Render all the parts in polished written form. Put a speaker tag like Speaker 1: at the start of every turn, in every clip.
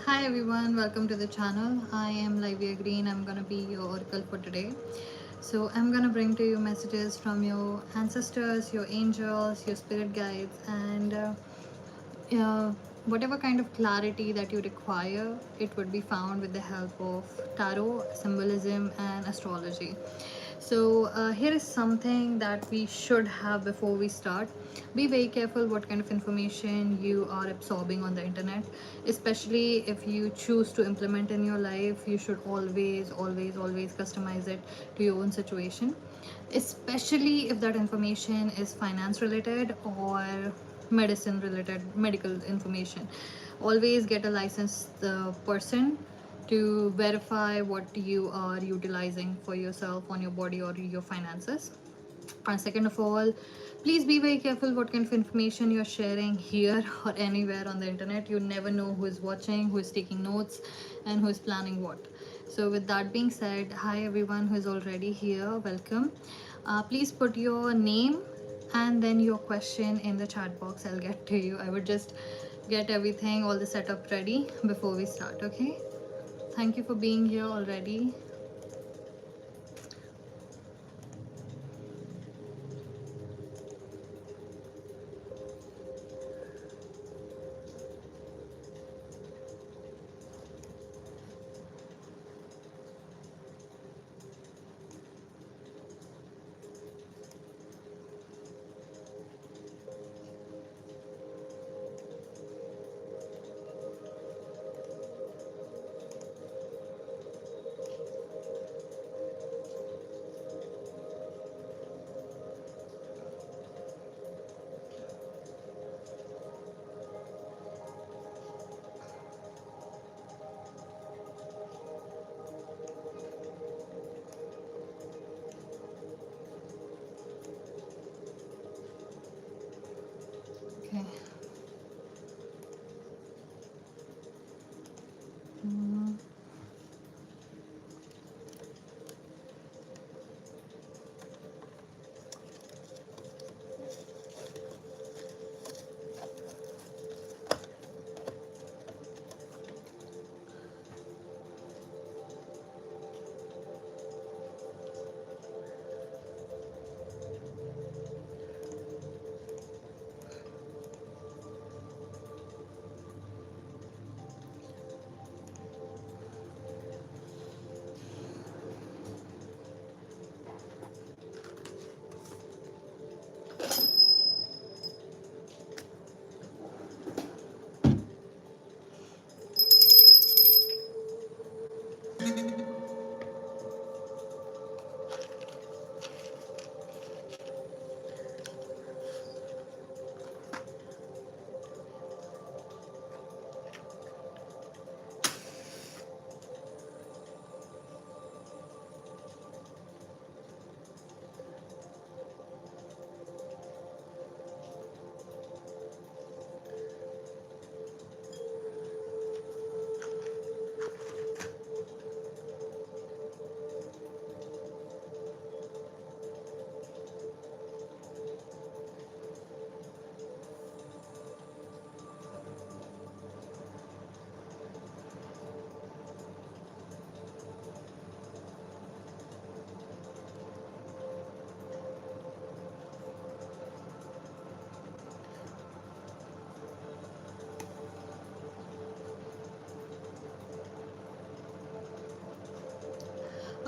Speaker 1: Hi everyone, welcome to the channel. I am Lyvia Greene. I'm gonna be your oracle for today. So I'm gonna bring to you messages from your ancestors, your angels, your spirit guides, and uh, whatever kind of clarity that you require, it would be found with the help of tarot, symbolism, and astrology. So here is something that we should have before we start. Be very careful what kind of information you are absorbing on the internet, especially if you choose to implement in your life. You should always customize it to your own situation, especially if that information is finance related or medicine related, medical information. Always get a licensed person to verify what you are utilizing for yourself on your body or your finances. And second of all, please be very careful what kind of information you're sharing here or anywhere on the internet. You never know who is watching, who is taking notes, and who is planning what. So with that being said, hi everyone who is already here, welcome. Please put your name and then your question in the chat box. I'll get to you. I would just get everything, all the setup ready before we start. Okay, thank you for being here already. Okay. Mm.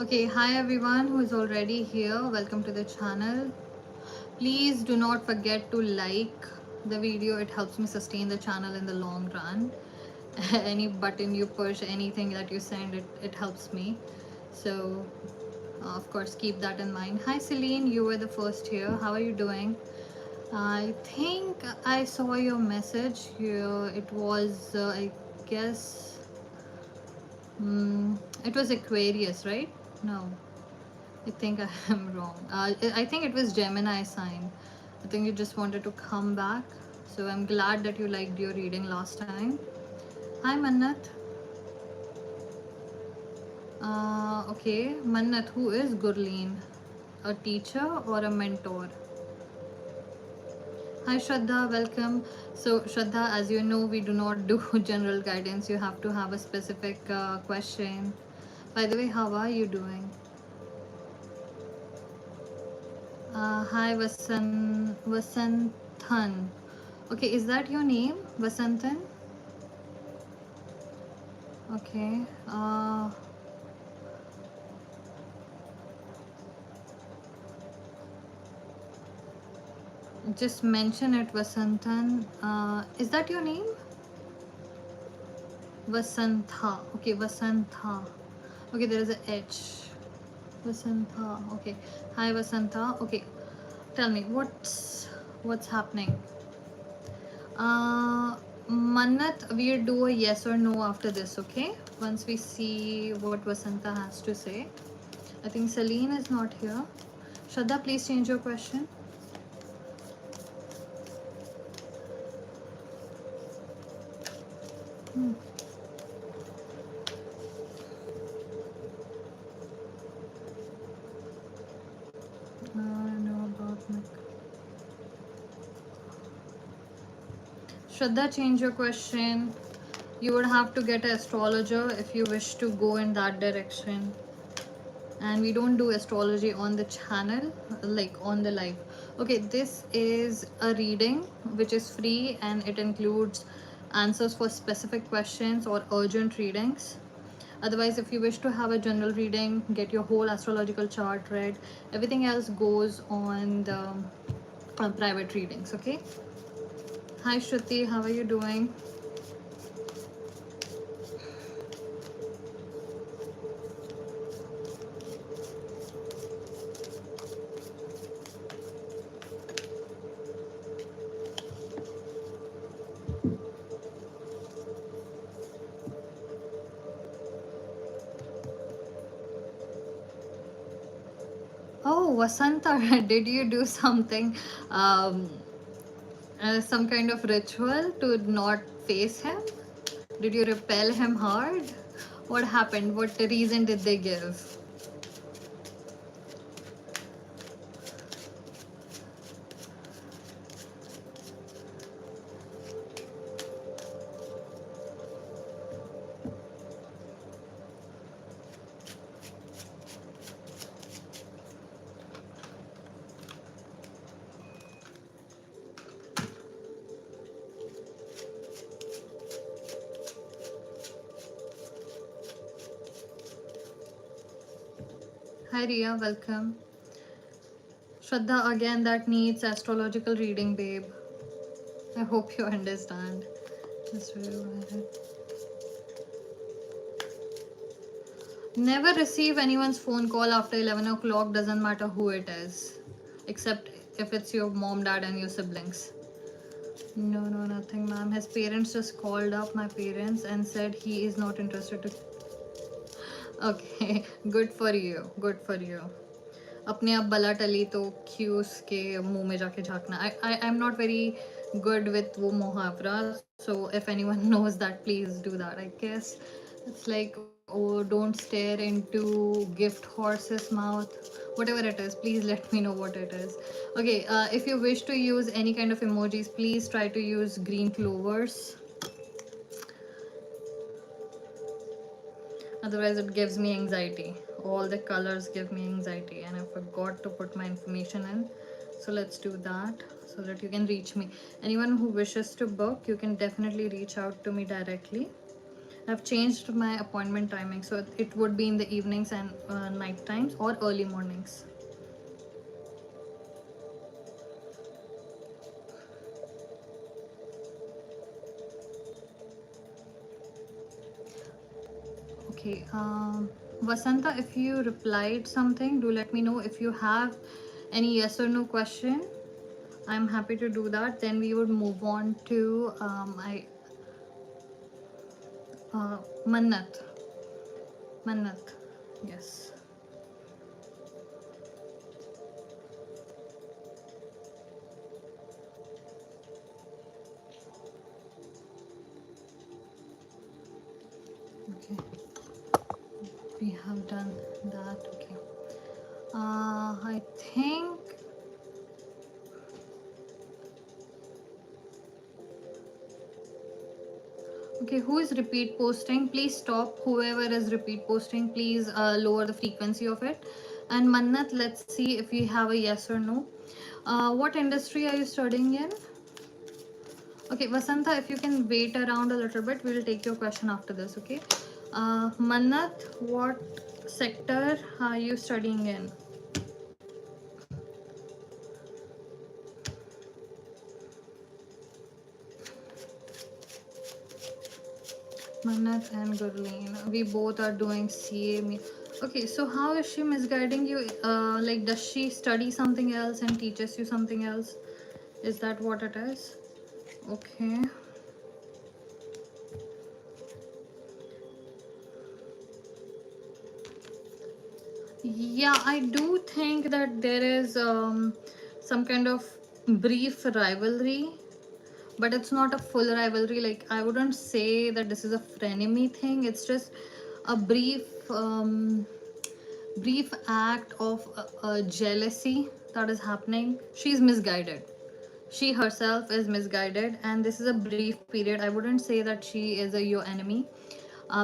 Speaker 1: Okay, hi everyone who is already here. Welcome to the channel. Please do not forget to like the video. It helps me sustain the channel in the long run. Any button you push, anything that you send, it helps me. So, of course, keep that in mind. Hi Celine, you were the first here. How are you doing? I think I saw your message. It was, I guess, it was Aquarius, right? No. I think I am wrong. I think it was Gemini sign. I think you just wanted to come back. So I'm glad that you liked your reading last time. Hi Mannat. Okay, Mannat, who is Gurleen? A teacher or a mentor? Hi Shraddha, welcome. So Shraddha, as you know, we do not do general guidance. You have to have a specific question. By the way, how are you doing? Hi Vasanthan. Okay, is that your name, Vasanthan? Okay. Just mention it, Vasanthan. Is that your name? Vasantha. Okay, Vasantha. Okay, there is a H. Vasantha. Okay. Hi, Vasantha. Okay. Tell me what's happening. Mannat, we'll do a yes or no after this. Okay. Once we see what Vasantha has to say. I think Celine is not here. Shraddha, please change your question. Hmm. No about Nick. Shraddha, change your question. You would have to get an astrologer if you wish to go in that direction. And we don't do astrology on the channel, like on the live. Okay, this is a reading which is free and it includes answers for specific questions or urgent readings. Otherwise, if you wish to have a general reading, get your whole astrological chart read, everything else goes on the private readings. Okay. Hi Shruti, how are you doing? Oh, Vasanta, did you do something, um, some kind of ritual to not face him? Did you repel him hard? What happened? What reason did they give? Hi Ria, welcome. Shraddha, again, that needs astrological reading, babe. I hope you understand. Just really never receive anyone's phone call after 11 o'clock, doesn't matter who it is, except if it's your mom, dad, and your siblings. No, no, nothing, ma'am. His parents just called up my parents and said he is not interested to. Okay, good for you. Good for you. अपने आप बला टली तो क्यों उसके मुंह में जाके झांकना. I I'm not very good with वो मुहावरा, so if anyone knows that, please do that. I guess it's like, oh, don't stare into gift horse's mouth, whatever it is. Please let me know what it is. Okay, if you wish to use any kind of emojis, please try to use green clovers. Otherwise it gives me anxiety. All the colors give me anxiety and I forgot to put my information in. So let's do that so that you can reach me. Anyone who wishes to book, you can definitely reach out to me directly. I've changed my appointment timing, so it would be in the evenings and night times or early mornings. Okay, Vasanta, if you replied something, do let me know. If you have any yes or no question, I'm happy to do that. Then we would move on to Mannat. Mannat, yes. Okay, we have done that. Okay. I think Okay, who is repeat posting? Please stop. Whoever is repeat posting, please lower the frequency of it. And Mannat, let's see if we have a yes or no. What industry are you studying in? Okay, Vasanta, if you can wait around a little bit, we'll take your question after this, okay? Mannat, what sector are you studying in? Mannat and Gurleen, we both are doing CA. Okay, so how is she misguiding you? Like, does she study something else and teaches you something else? Is that what it is? Okay. Yeah, I do think that there is some kind of brief rivalry, but it's not a full rivalry. Like, I wouldn't say that this is a frenemy thing. It's just a brief act of jealousy that is happening. She's misguided. She herself is misguided, and this is a brief period. I wouldn't say that she is your enemy,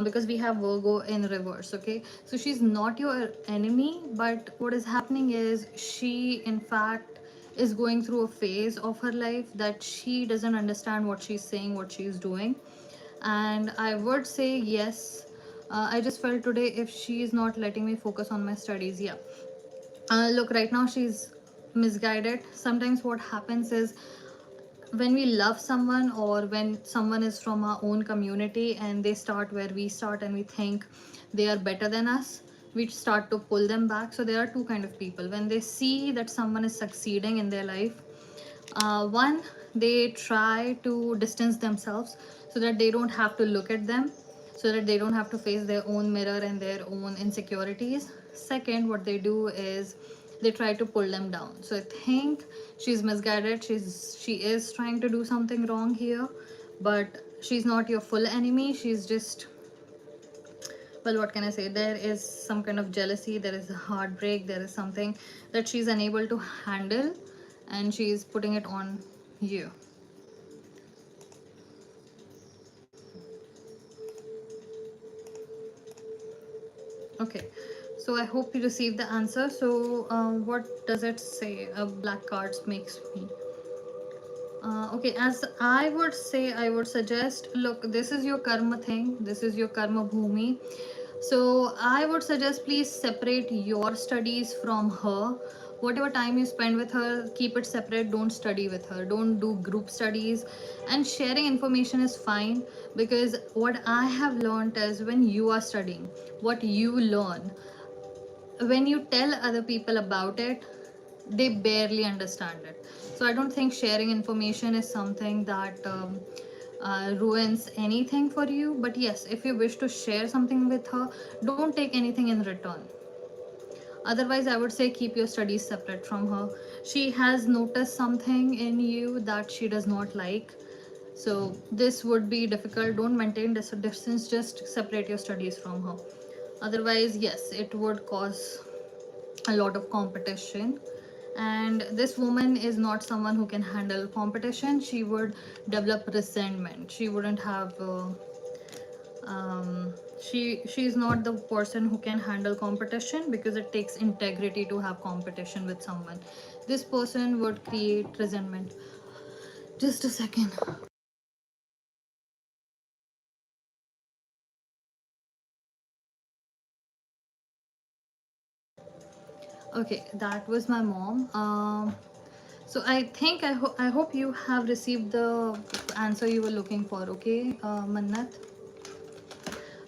Speaker 1: because we have Virgo in reverse. Okay, so she's not your enemy, but what is happening is she in fact is going through a phase of her life that she doesn't understand what she's saying, what she's doing. And I would say yes, I just felt today if she is not letting me focus on my studies. Yeah, look, right now she's misguided. Sometimes what happens is when we love someone, or when someone is from our own community and they start where we start and we think they are better than us, we start to pull them back. So there are two kind of people. When they see that someone is succeeding in their life, one, they try to distance themselves so that they don't have to look at them, so that they don't have to face their own mirror and their own insecurities. Second, what they do is they try to pull them down. So I think she's misguided. She is trying to do something wrong here, but she's not your full enemy. She's just, well, what can I say, there is some kind of jealousy, there is a heartbreak, there is something that she's unable to handle, and she's putting it on you. Okay, so I hope you received the answer. So what does it say? Black cards makes me, okay, as I would say, I would suggest, look, this is your karma thing, this is your karma bhumi. So I would suggest, please separate your studies from her. Whatever time you spend with her, keep it separate. Don't study with her, don't do group studies. And sharing information is fine, because what I have learned is, when you are studying, what you learn, when you tell other people about it, they barely understand it. So I don't think sharing information is something that ruins anything for you. But yes, if you wish to share something with her, don't take anything in return. Otherwise, I would say keep your studies separate from her. She has noticed something in you that she does not like, so this would be difficult. Don't maintain this distance, just separate your studies from her. Otherwise, yes, it would cause a lot of competition. And this woman is not someone who can handle competition. She would develop resentment. She wouldn't have she's not the person who can handle competition, because it takes integrity to have competition with someone. This person would create resentment. Just a second. Okay, that was my mom. So I think I hope you have received the answer you were looking for. Okay, Mannat,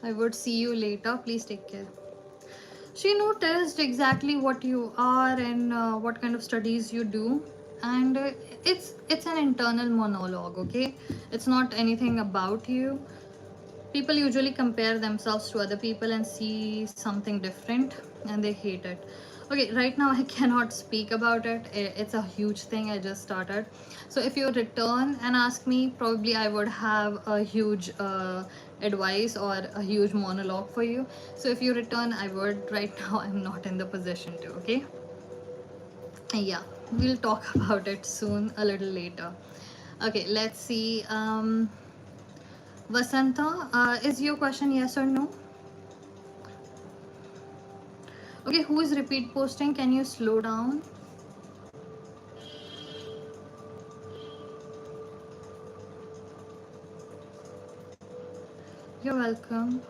Speaker 1: I would see you later. Please take care. She noticed exactly what you are and what kind of studies you do, and it's an internal monologue. Okay, it's not anything about you. People usually compare themselves to other people and see something different, and they hate it. Okay, right now I cannot speak about it. It's a huge thing. I just started. So if you return and ask me, probably I would have a huge advice or a huge monologue for you. So if you return, I would. Right now I'm not in the position to. Okay, yeah, we'll talk about it soon, a little later. Okay, let's see. Vasanta, is your question yes or no? Okay, who is repeat posting? Can you slow down? You're welcome.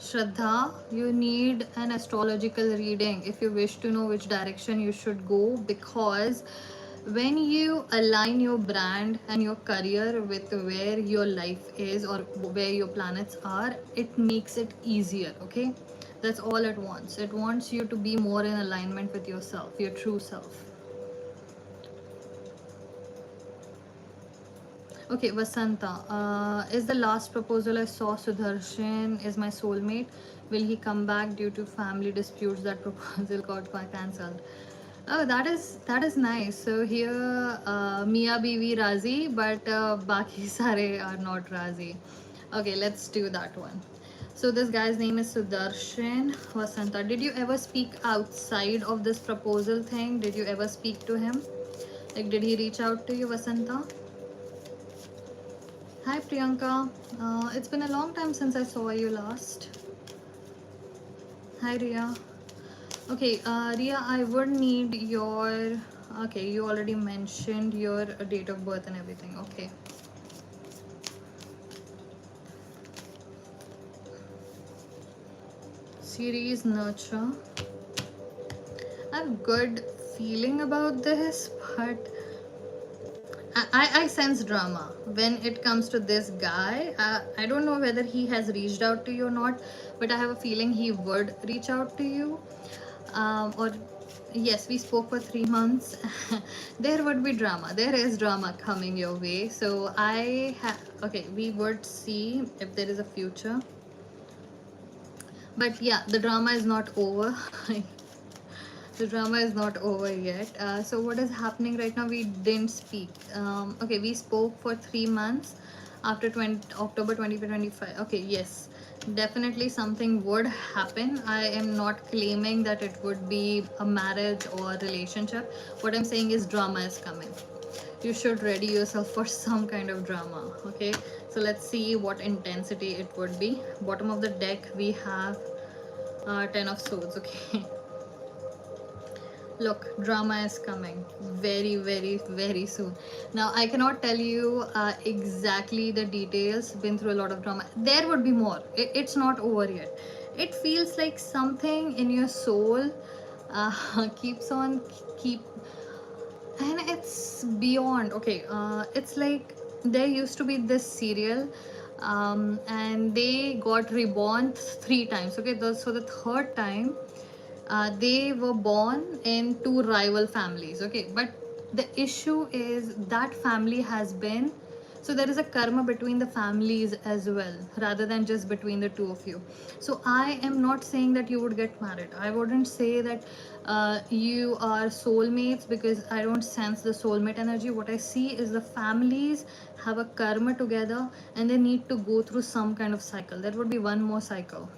Speaker 1: Shraddha, you need an astrological reading if you wish to know which direction you should go, because when you align your brand and your career with where your life is or where your planets are, it makes it easier. Okay, that's all it wants. It wants you to be more in alignment with yourself, your true self. Okay, Vasanta, is the last proposal I saw Sudarshan is my soulmate? Will he come back due to family disputes? That proposal got cancelled. Oh, that is nice. So here, Mia Bibi Razi, but Baki Sare are not Razi. Okay, let's do that one. So this guy's name is Sudarshan. Vasanta, did you ever speak outside of this proposal thing? Did you ever speak to him? Like, did he reach out to you, Vasanta? Hi Priyanka, it's been a long time since I saw you last. Hi Ria. Okay, Ria, I would need your. Okay, you already mentioned your date of birth and everything. Okay. Series nurture. I have good feeling about this, but I sense drama when it comes to this guy. I don't know whether he has reached out to you or not, but I have a feeling he would reach out to you. Or yes, we spoke for 3 months. There would be drama. There is drama coming your way. So okay, we would see if there is a future. But yeah, the drama is not over. The drama is not over yet. So what is happening right now? We didn't speak. Okay, we spoke for 3 months after October 2025. Okay, yes, definitely something would happen. I am not claiming that it would be a marriage or a relationship. What I'm saying is drama is coming. You should ready yourself for some kind of drama. Okay, so let's see what intensity it would be. Bottom of the deck we have 10 of swords. Okay. Look, drama is coming very, very, very soon. Now, I cannot tell you exactly the details. Been through a lot of drama. There would be more. It's not over yet. It feels like something in your soul keeps on keep, and it's beyond. Okay, it's like there used to be this serial, and they got reborn 3 times. Okay, so the third time they were born in two rival families. Okay, but the issue is that family has been, so there is a karma between the families as well, rather than just between the two of you. So I am not saying that you would get married. I wouldn't say that you are soulmates, because I don't sense the soulmate energy. What I see is the families have a karma together and they need to go through some kind of cycle. There would be one more cycle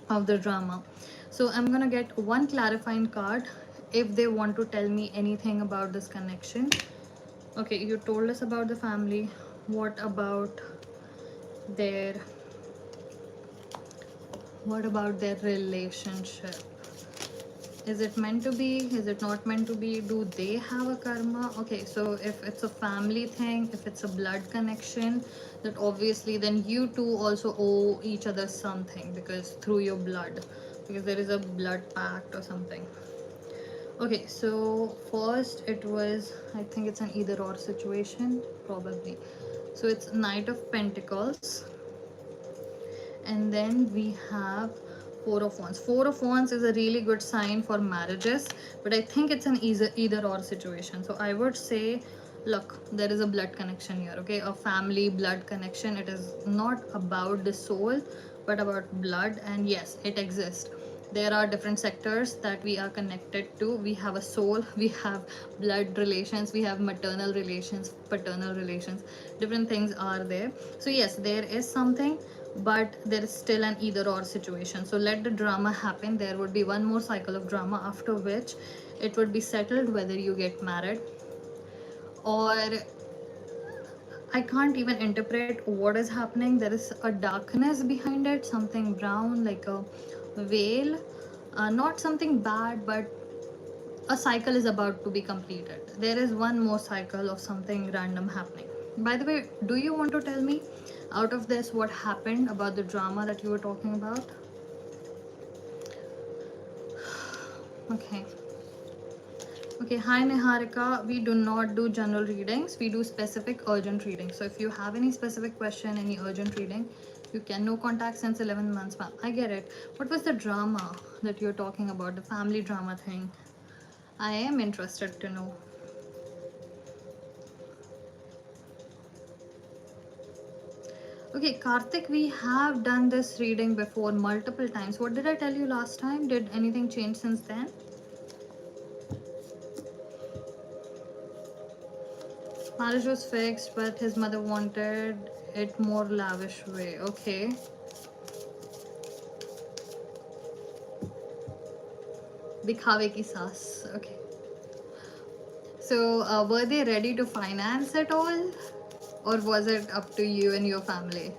Speaker 1: of the drama. So I'm gonna get one clarifying card if they want to tell me anything about this connection. Okay, you told us about the family. What about their relationship? Is it meant to be? Is it not meant to be? Do they have a karma? Okay, so if it's a family thing, if it's a blood connection, that obviously then you two also owe each other something, because through your blood, because there is a blood pact or something. Okay, so first it was, I think it's an either or situation, probably. So it's Knight of Pentacles, and then we have Four of Wands. Four of Wands is a really good sign for marriages, but I think it's an either or situation. So I would say, look, there is a blood connection here. Okay, a family blood connection. It is not about the soul, but about blood. And yes, it exists. There are different sectors that we are connected to. We have a soul, we have blood relations, we have maternal relations, paternal relations, different things are there. So yes, there is something, but there is still an either or situation. So let the drama happen. There would be one more cycle of drama, after which it would be settled whether you get married or I can't even interpret what is happening. There is a darkness behind it, something brown like a veil. Not something bad, but a cycle is about to be completed. There is one more cycle of something random happening. By the way, do you want to tell me out of this what happened about the drama that you were talking about? Okay. Okay, hi Niharika. We do not do general readings. We do specific urgent readings. So if you have any specific question, any urgent reading, you can. No contact since 11 months, ma'am. I get it. What was the drama that you're talking about? The family drama thing. I am interested to know. Okay, Karthik, we have done this reading before multiple times. What did I tell you last time? Did anything change since then? Marriage was fixed, but his mother wanted it more lavish way. Okay. दिखावे की सास. Okay. So, were they ready to finance it all? Or was it up to you and your family?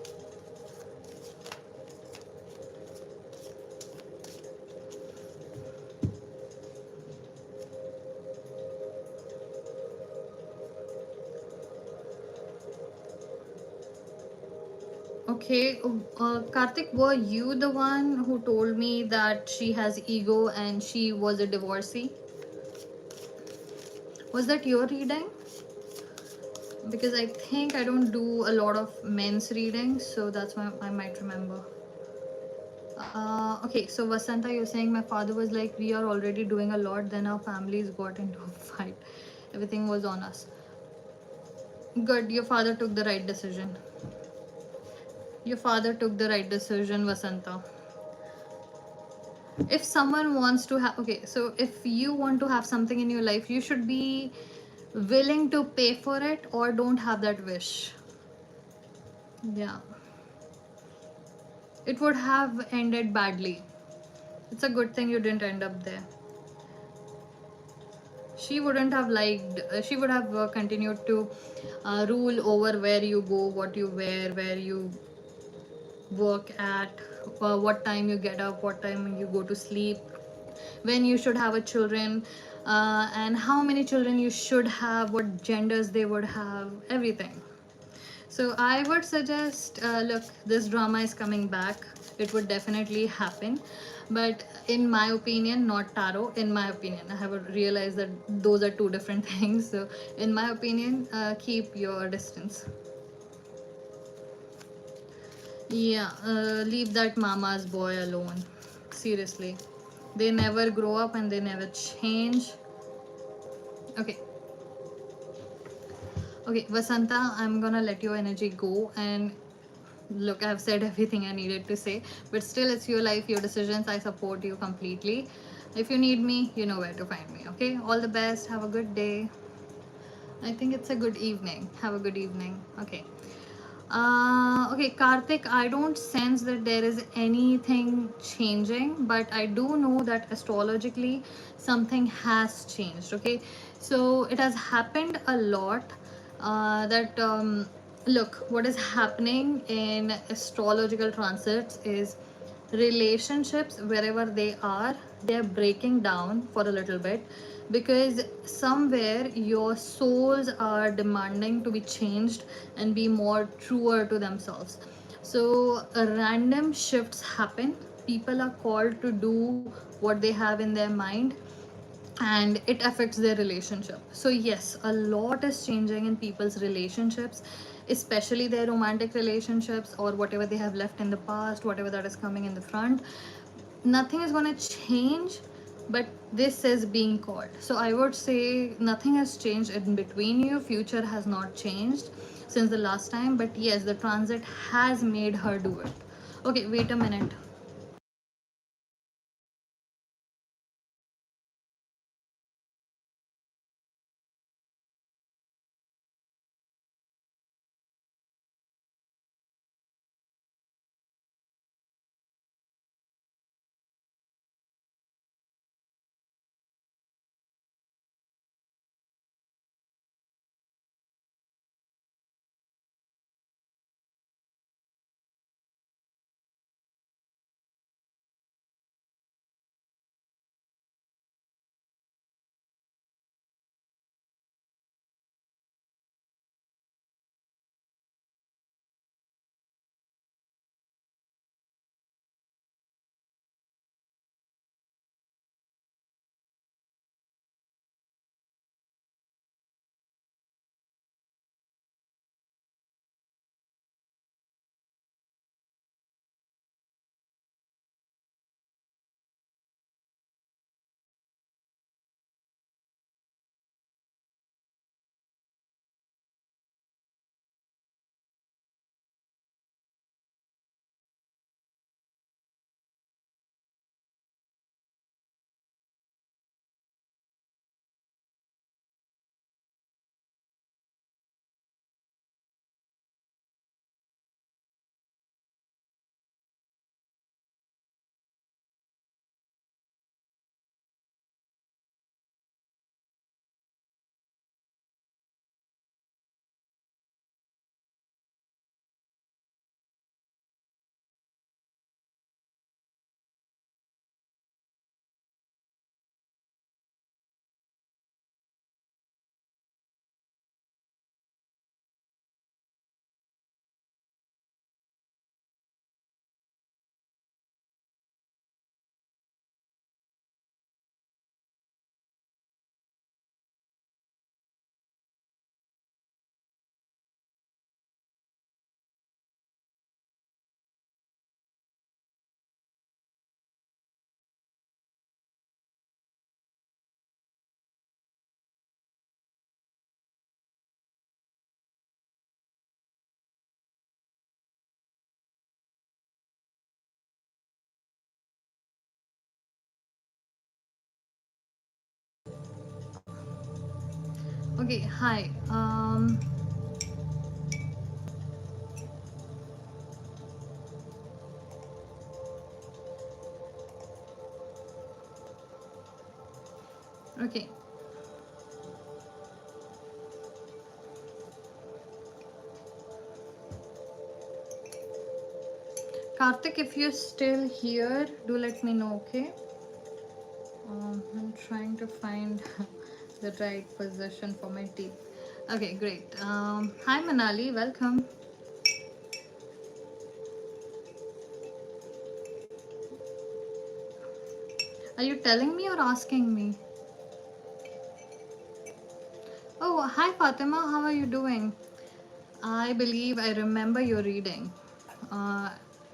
Speaker 1: Okay, Karthik, were you the one who told me that she has ego and she was a divorcee? Was that your reading? Because I think I don't do a lot of men's readings, so that's why I might remember. Okay, so Vasanta, you're saying my father was like, we are already doing a lot, then our families got into a fight. Everything was on us. Good, your father took the right decision. Your father took the right decision, Vasanta. If someone wants to have, okay, so if you want to have something in your life, you should be willing to pay for it or don't have that wish. Yeah. It would have ended badly. It's a good thing you didn't end up there. She wouldn't have liked, she would have continued to rule over where you go, what you wear, where you work at, what time you get up, what time you go to sleep, when you should have a children, and how many children you should have, what genders they would have, everything. So I would suggest, look, this drama is coming back. It would definitely happen. But in my opinion, not tarot, in my opinion, I have realized that those are two different things. So in my opinion, keep your distance. Yeah, leave that mama's boy alone. Seriously. They never grow up and they never change. Okay. Okay, Vasanta, I'm gonna let your energy go, and look, I've said everything I needed to say, but still, it's your life, your decisions. I support you completely. If you need me, you know where to find me. Okay, all the best. Have a good day. I think it's a good evening. Have a good evening. Okay. Okay, Karthik, I don't sense that there is anything changing, but I do know that astrologically something has changed. Okay, so it has happened a lot. That Look, what is happening in astrological transits is relationships, wherever they are, they're breaking down for a little bit, because somewhere your souls are demanding to be changed and be more truer to themselves. So random shifts happen. People are called to do what they have in their mind, and it affects their relationship. So yes, a lot is changing in people's relationships, especially their romantic relationships, or whatever they have left in the past, whatever that is coming in the front. Nothing is going to change, but this is being called. So I would say nothing has changed in between you. Future has not changed since the last time, but yes, the transit has made her do it. Okay, wait a minute. Okay, hi. Okay. Karthik, if you're still here, do let me know, okay? I'm trying to find the right position for my teeth. Okay, great. Hi, Manali. Welcome. Are you telling me or asking me? Oh, hi, Fatima. How are you doing? I believe I remember your reading. Uh,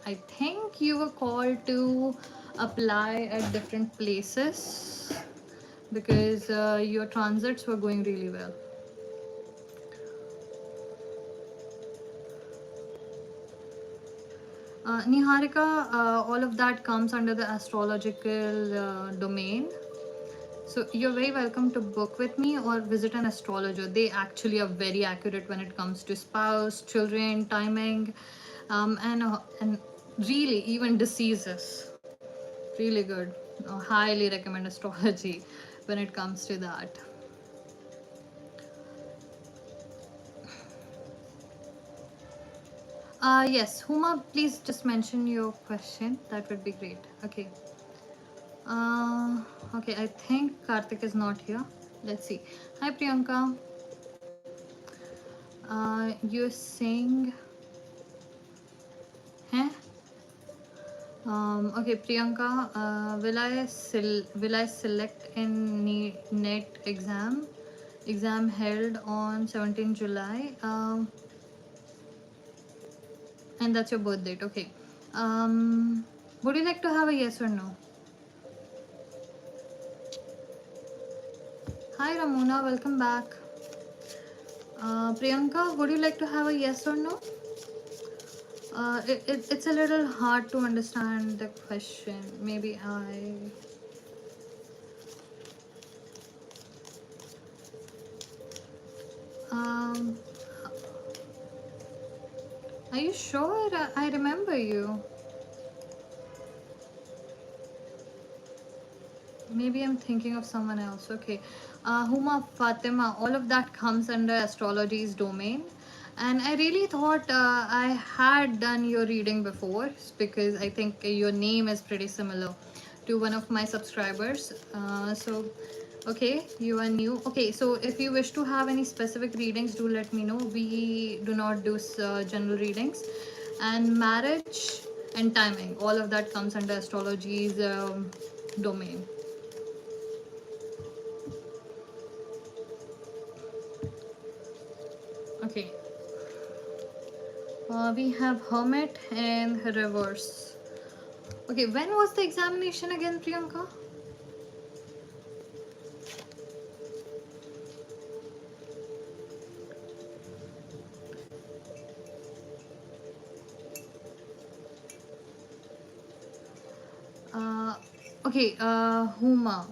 Speaker 1: I think you were called to apply at different places because your transits were going really well. Niharika, all of that comes under the astrological domain. So you're very welcome to book with me or visit an astrologer. They actually are very accurate when it comes to spouse, children, timing, and really even diseases. Really good. Highly recommend astrology when it comes to that. Yes, Huma, please just mention your question. That would be great. Okay. Uh, okay, I think Karthik is not here. Let's see. Hi, Priyanka. You're saying, huh? Okay, Priyanka. Will I select in net exam held on 17 July? And that's your birth date. Okay. Would you like to have a yes or no? Hi, Ramona. Welcome back. Priyanka, would you like to have a yes or no? It's a little hard to understand the question. Maybe I. Um, are you sure? I remember you. Maybe I'm thinking of someone else. Okay. Huma, Fatima, all of that comes under astrology's domain. And I really thought I had done your reading before because I think your name is pretty similar to one of my subscribers. Okay, you are new. Okay, so if you wish to have any specific readings, do let me know. We do not do general readings. And marriage and timing, all of that comes under astrology's domain. Okay, we have Hermit and Reverse. Okay, when was the examination again, Priyanka? Uh, okay, Huma.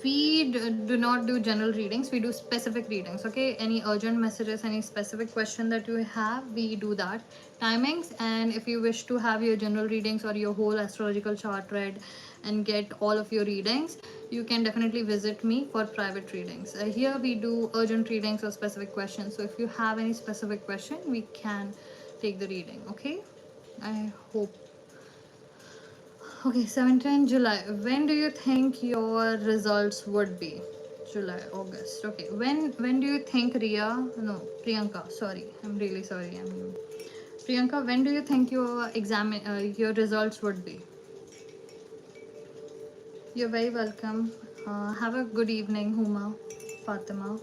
Speaker 1: We do not do general readings, we do specific readings. Okay, any urgent messages, any specific question that you have, we do that. Timings, and if you wish to have your general readings or your whole astrological chart read and get all of your readings, you can definitely visit me for private readings. Here we do urgent readings or specific questions, so if you have any specific question, we can take the reading. Okay, I hope. Okay, 17 July. When do you think your results would be? July, August. Okay. When do you think Ria? No, Priyanka. Sorry, I'm really sorry. Priyanka. When do you think your results would be? You're very welcome. Have a good evening, Huma, Fatima.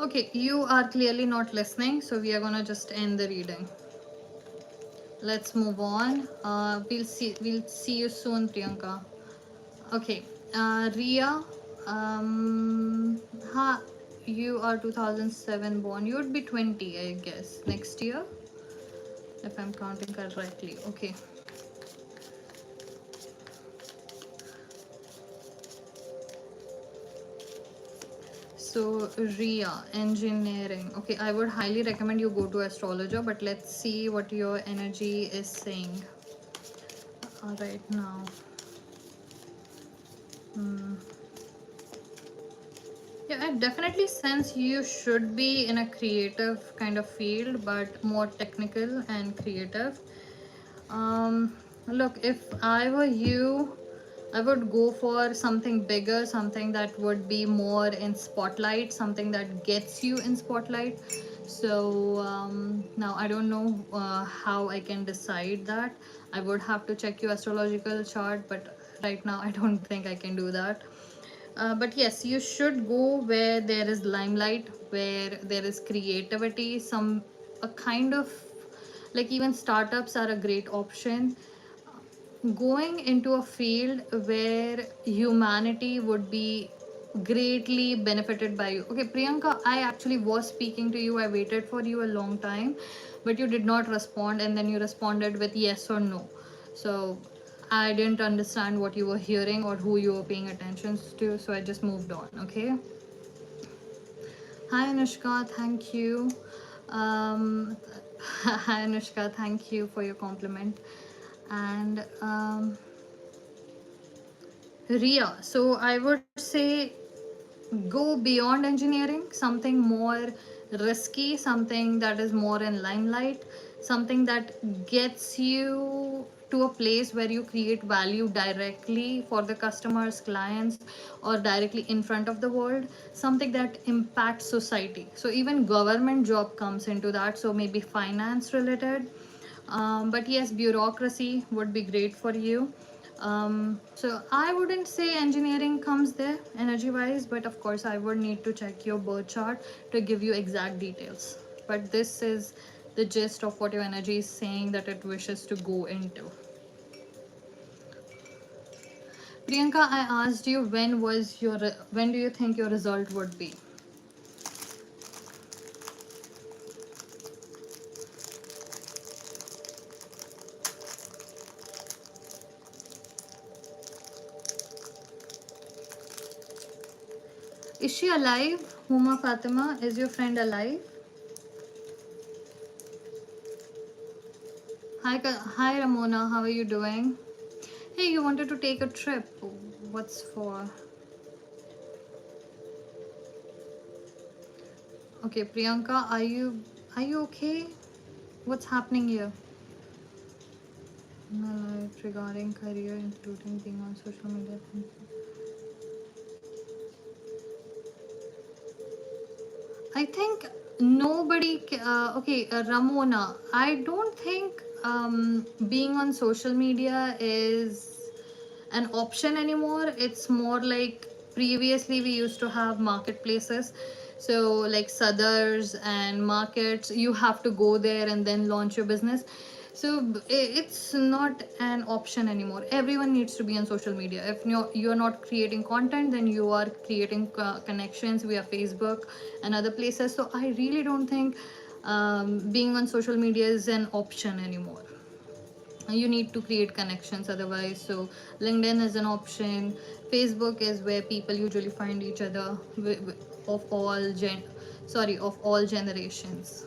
Speaker 1: Okay, you are clearly not listening, so we are gonna just end the reading. Let's move on. We'll see you soon, Priyanka. Okay, Ria, ha, you are 2007 born. You would be 20, I guess, next year, if I'm counting correctly. Okay. So Ria, engineering. Okay, I would highly recommend you go to astrologer, but let's see what your energy is saying right now. Hmm. Yeah, I definitely sense you should be in a creative kind of field, but more technical and creative. Look, if I were you, I would go for something bigger, something that would be more in spotlight, something that gets you in spotlight. So now I don't know how I can decide that. I would have to check your astrological chart, but right now I don't think I can do that. But yes, you should go where there is limelight, where there is creativity, some a kind of, like, even startups are a great option. Going into a field where humanity would be greatly benefited by you. Okay, Priyanka, I actually was speaking to you. I waited for you a long time, but you did not respond, and then you responded with yes or no. So I didn't understand what you were hearing or who you were paying attention to, so I just moved on. Okay. Hi Anushka, thank you. Hi Anushka, thank you for your compliment. And Ria, so I would say go beyond engineering, something more risky, something that is more in limelight, something that gets you to a place where you create value directly for the customers, clients, or directly in front of the world, something that impacts society. So even government job comes into that, so maybe finance related. But yes, bureaucracy would be great for you. So I wouldn't say engineering comes there energy wise, but of course I would need to check your birth chart to give you exact details. But this is the gist of what your energy is saying that it wishes to go into. Priyanka, I asked you when do you think your result would be? Is she alive? Huma Fatima, is your friend alive? Hi Ramona, how are you doing? Hey, you wanted to take a trip. What's for? Okay, Priyanka, are you okay? What's happening here? My life regarding career, including being on social media. I think okay, Ramona, I don't think being on social media is an option anymore. It's more like previously we used to have marketplaces. So, like Southers and markets, you have to go there and then launch your business. So it's not an option anymore. Everyone needs to be on social media. If you're not creating content, then you are creating connections via Facebook and other places. So I really don't think being on social media is an option anymore. You need to create connections otherwise. So LinkedIn is an option. Facebook is where people usually find each other of all generations.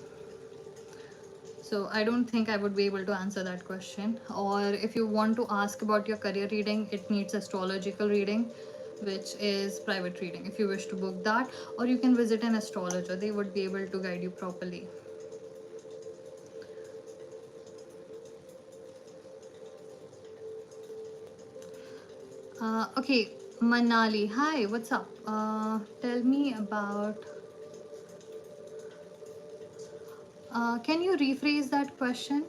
Speaker 1: So I don't think I would be able to answer that question. Or if you want to ask about your career reading, it needs astrological reading, which is private reading if you wish to book that, or you can visit an astrologer. They would be able to guide you properly. Okay, Manali. Hi, what's up? Tell me about. Can you rephrase that question?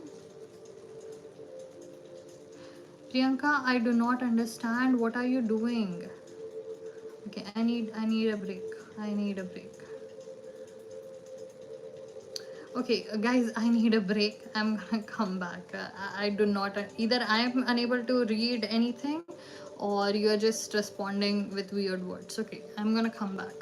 Speaker 1: Priyanka, I do not understand. What are you doing? Okay, I need a break. I need a break. Okay, guys, I need a break. I'm gonna come back. I do not, either I'm unable to read anything or you're just responding with weird words. Okay, I'm gonna come back.